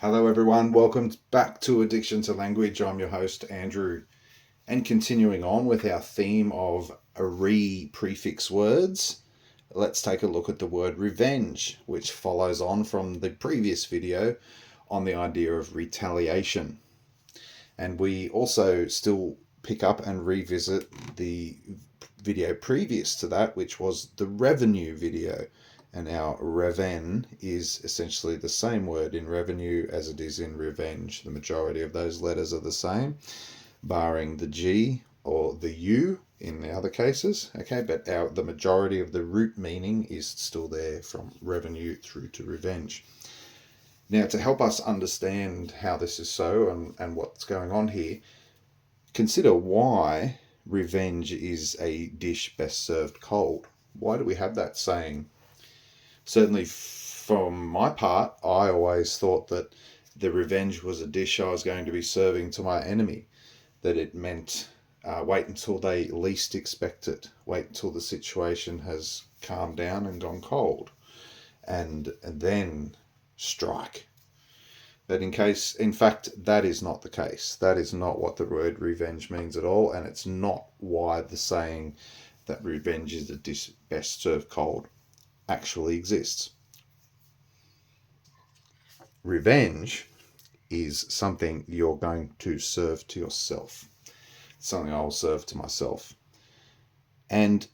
Hello everyone, welcome back to Addiction to Language. I'm your host Andrew, and continuing on with our theme of re-prefix words, let's take a look at the word revenge, which follows on from the previous video on the idea of retaliation. And we also still pick up and revisit the video previous to that, which was the revenue video. And our reven is essentially the same word in revenue as it is in revenge. The majority of those letters are the same, barring the G or the U in the other cases. Okay, but the majority of the root meaning is still there from revenue through to revenge. Now, to help us understand how this is so and what's going on here, consider why revenge is a dish best served cold. Why do we have that saying? Certainly from my part, I always thought that the revenge was a dish I was going to be serving to my enemy, that it meant wait until they least expect it, wait until the situation has calmed down and gone cold, and then strike. But in fact, that is not the case. That is not what the word revenge means at all, and it's not why the saying that revenge is a dish best served cold actually exists. Revenge is something you're going to serve to yourself. It's something I'll serve to myself. And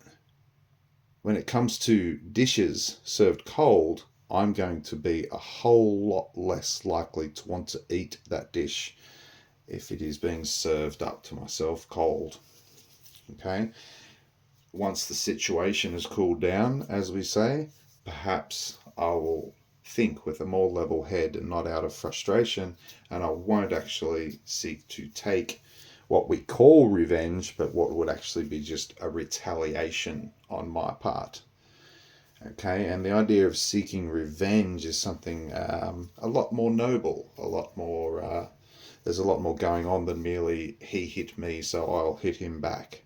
when it comes to dishes served cold, I'm going to be a whole lot less likely to want to eat that dish if it is being served up to myself cold. Okay? Once the situation has cooled down, as we say, perhaps I will think with a more level head and not out of frustration, and I won't actually seek to take what we call revenge, but what would actually be just a retaliation on my part. Okay, and the idea of seeking revenge is something a lot more noble, a lot more, there's a lot more going on than merely he hit me, so I'll hit him back.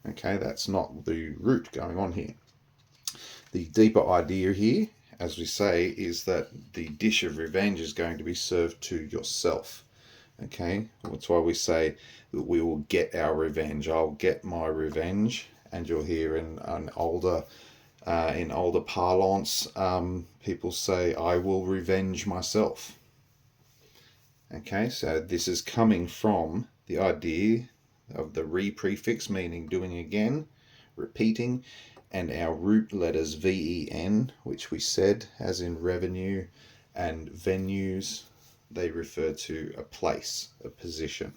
Okay, that's not the root going on here. The deeper idea here, as we say, is that the dish of revenge is going to be served to yourself. Okay, that's why we say that we will get our revenge. I'll get my revenge, and you'll hear in older parlance, people say, "I will revenge myself." Okay, so this is coming from the idea of the re-prefix, meaning doing again, repeating, and our root letters VEN, which we said, as in revenue and venues, they refer to a place, a position.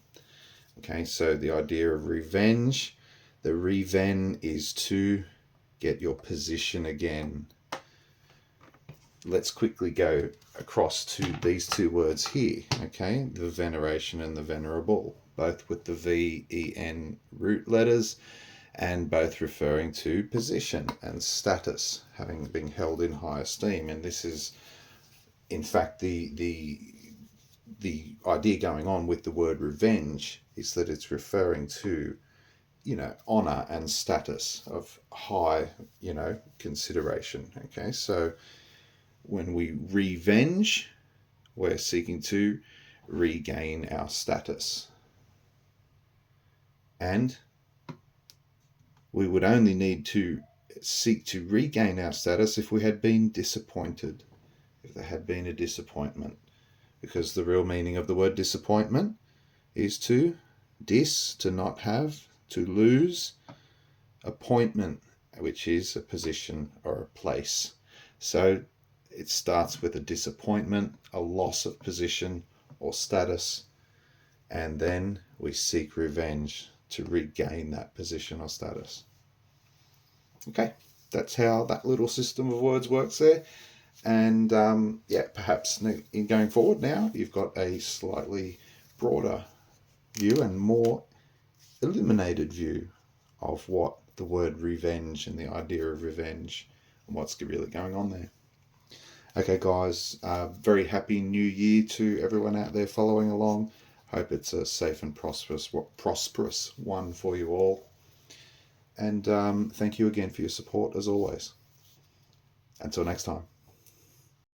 Okay, so the idea of revenge, the reven is to get your position again. Let's quickly go across to these two words here, okay, the veneration and the venerable, both with the VEN root letters and both referring to position and status, having been held in high esteem. And this is, in fact, the idea going on with the word revenge is that it's referring to, honor and status of high, consideration. Okay, so when we revenge, we're seeking to regain our status. And we would only need to seek to regain our status if we had been disappointed, if there had been a disappointment. Because the real meaning of the word disappointment is to not have, to lose, appointment, which is a position or a place. So it starts with a disappointment, a loss of position or status, and then we seek revenge to regain that position or status. Okay, that's how that little system of words works there. And perhaps in going forward now, you've got a slightly broader view and more illuminated view of what the word revenge and the idea of revenge and what's really going on there. Okay, guys, very happy New Year to everyone out there following along. Hope it's a safe and prosperous one for you all. And thank you again for your support, as always. Until next time.